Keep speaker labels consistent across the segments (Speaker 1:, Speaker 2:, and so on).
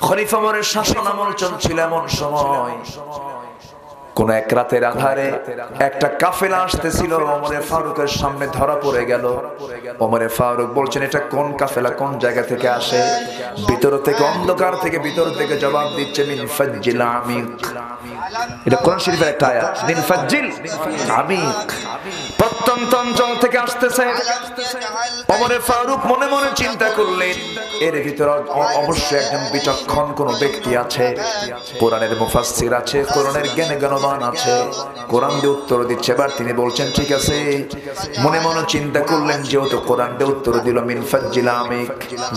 Speaker 1: খলিফা ওমরের শাসন আমল চলছিল এমন সময় কোন এক রাতের আধারে একটা কাফেলা আসতেছিল, ওমরে ফারুকের সামনে ধরা পড়ে গেল। ওমরে ফারুক বলছেন, এটা কোন কাফেলা, কোন জায়গা থেকে আসে? ভিতর থেকে, অন্ধকার থেকে ভিতর থেকে জবাব দিচ্ছে, মিন ফাজ্জিল আমিক। এটা কোরআন শরীফের একটা আয়াত, মিন ফাজ্জিল আমিক, প্রত্যন্ত অঞ্চল থেকে আসতেছে। ওমরে ফারুক মনে মনে চিন্তা করলেন, এর ভিতরে অবশ্যই একজন বিচক্ষণ কোন ব্যক্তি আছে, কোরআনের মুফাসসির আছে, কোরআনের জ্ঞানবান আছে, কোরআন দিয়ে উত্তর দিচ্ছে। এবার তিনি বলছেন, ঠিক আছে। মনে মনে চিন্তা করলেন, যেহেতু কোরআন দিয়ে উত্তর দিল মিন ফাজ্জিল আমিক,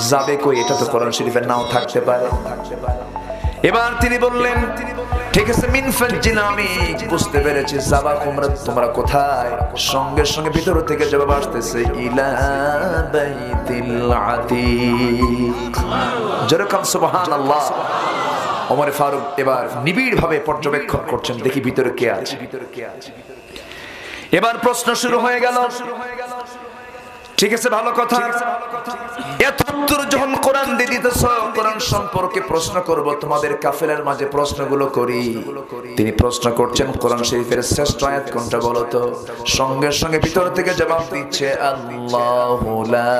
Speaker 1: যাবে কই? এটা তো কোরআন শরীফের নাও থাকতে পারে। এবার তিনি বললেন, ঠিক আছে, মিন ফাজ্জিল আমিক, বুঝতে পেরেছি, যাবা তোমরা কোথায়? সঙ্গে সঙ্গে ভিতর থেকে জবাব আসতেছে, ইলা বাইতিল আতিক। যেরকম সুবহানাল্লাহ। ওমর ফারুক এবার নিবিড় ভাবে পর্যবেক্ষণ করছেন, দেখি ভিতরে কে আছে। এবার প্রশ্ন শুরু হয়ে গেল। ঠিক আছে, ভালো কথা। এত উত্তর যখন কোরআন দিয়ে দিতেছ, কোরআন সম্পর্কে প্রশ্ন করব, তোমাদের কাফেলার মাঝে প্রশ্নগুলো করি। তিনি প্রশ্ন করছেন, কোরআন শরীফের শ্রেষ্ঠ আয়াত কোনটা বলো তো? সঙ্গে সঙ্গে ভিতর থেকে জবাব দিচ্ছে, আল্লাহু লা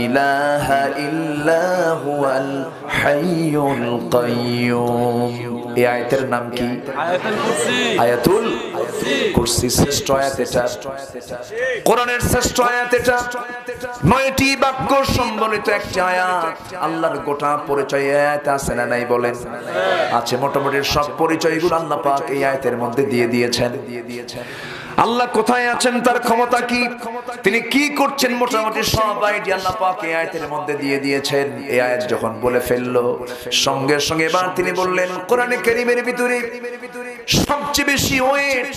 Speaker 1: ইলাহা ইল্লা হুয়াল হাইয়ুল কাইয়্যুম। এই আয়াতের নাম কি? আয়াতুল কুরসি। শ্রেষ্ঠ আয়াত এটা, কোরআনের শ্রেষ্ঠ আয়াত এটা। 9টি বাক্য সম্বলিত একটি আয়াত। আল্লাহর গোটা পরিচয় আয়াতে আছে না নাই বলেন? আছে। মোটামুটি সব পরিচয়গুলো আল্লাহ পাক এই আয়াতের মধ্যে দিয়ে দিয়েছেন। আল্লাহ কোথায় আছেন, তার ক্ষমতা কি, তিনি কি করছেন, মোটামুটি সব আইডিয়া আল্লাহ পাক এই আয়াতের মধ্যে দিয়ে দিয়েছেন। এই আয়াত যখন বলে ফেললো, সঙ্গে সঙ্গে এবার তিনি বললেন, কোরআনে কারীমের ভিতরে সবচেয়ে বেশি ওয়েট,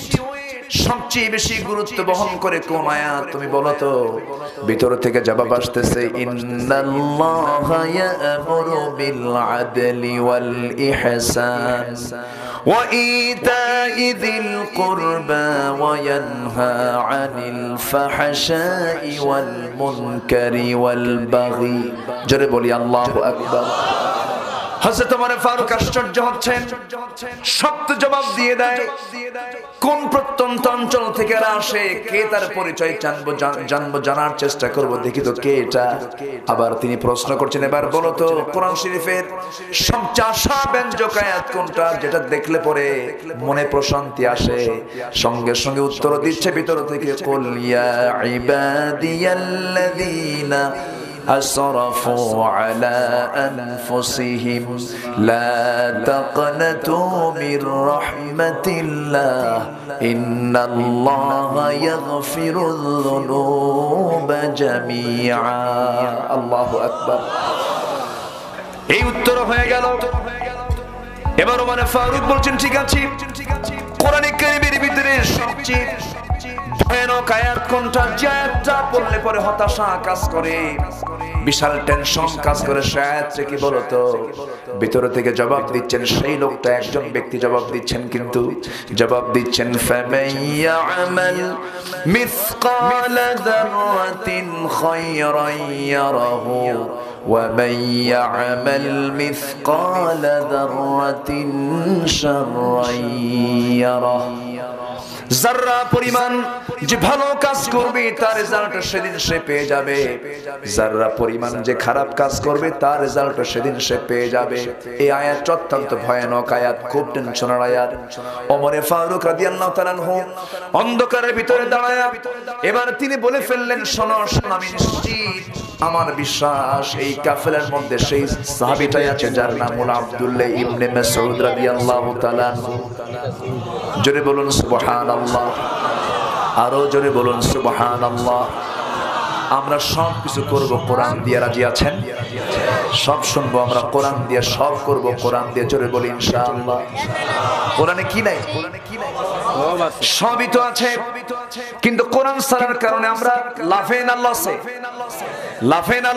Speaker 1: সবচেয়ে বেশি গুরুত্ব বহন করে কোন আয়াত তুমি বলো তো? ভিতর থেকে জবাব আসতেছে, ইন্নাল্লাহা ইয়া'মুরু বিল আদলি ওয়াল ইহসান ওয়া ইতা'i যিল কুরবা ওয়া ইয়ানহা আনিল ফাহশাই ওয়াল মুনকারি ওয়াল বাগি। জোরে বলি আল্লাহু আকবার। হযরত ওমর ফারুক আশ্চর্য হচ্ছেন, সত্য জবাব দিয়ে দেয়। কোন প্রত্যন্ত অঞ্চল থেকে আসে, কে, তার পরিচয় জানবো, জানার চেষ্টা করব, দেখি তো কে এটা। আবার তিনি প্রশ্ন করছেন, এবার বলো তো কোরআন শরীফের সবচেয়ে আশাব্যঞ্জক আয়াত কোনটা, যেটা দেখলে পরে মনে প্রশান্তি আসে? সঙ্গে সঙ্গে উত্তর দিচ্ছে ভিতর থেকে, কুল ইয়া ইবাদিয়াল্লাযীনা أسرفوا على أنفسهم لا تقنطوا من رحمة الله إن الله يغفر الذنوب جميعا الله أكبر। এই উত্তর হয়ে গেল। এবার ওমর ফারুক বলছেন, ঠিক আছে, কোরআনে কারীমের ভিতরে সবচেয়ে ভয়ানক আয়াত কোনটা, যে আয়াতটা পড়লে পরে হতাশা কাজ করে, বিশাল টেনশন কাজ করে, সে আয়াতটা কি বলো তো? ভিতর থেকে জবাব দিচ্ছেন, সেই লোকটা একজন ব্যক্তি জবাব দিচ্ছেন, কিন্তু জবাব দিচ্ছেন, ফামাইয়া'মাল মিসকালা যাররাতিন খায়রান ইয়ারাহু ওয়া মাইয়া'মাল মিসকালা যাররাতিন শাররান ইয়ারাহু। যারা পরিমাণ যে ভালো কাজ করবে, তার রেজাল্ট সেদিন সে পেয়ে যাবে। যারা পরিমাণ যে খারাপ কাজ করবে, তার রেজাল্ট সেদিন সে পেয়ে যাবে। এই আয়াত অত্যন্ত ভয়ানক আয়াত, খুব টেনশনের আয়াত। ওমরে ফারুক রাদিয়াল্লাহু তাআলা আনহু অন্ধকারের ভিতরে দাঁড়ায়া এবার তিনি বলে ফেললেন, শোনো, আমি নিশ্চিত, আমার বিশ্বাস, এই কাফেলার মধ্যে সেই সাহাবীটাই আছে যার নাম হলো আব্দুল্লাহ ইবনে মাসউদ রাদিয়াল্লাহু তাআলা আনহু। জোরে বলুন সুবহানাল্লাহ, আরো জোরে বলুন সুবহানাল্লাহ। আমরা সব কিছু করব কোরআন দিয়ে, রাজি আছেন? সব শুনবো আমরা কোরআন দিয়ে, সব করব কোরআন দিয়ে। জোরে বলি ইনশাআল্লাহ। কোরআনে কি নাই? সবই তো আছে, কিন্তু কোরআন ছাড়ার কারণে আমরা লাফে না লসে, লাফে না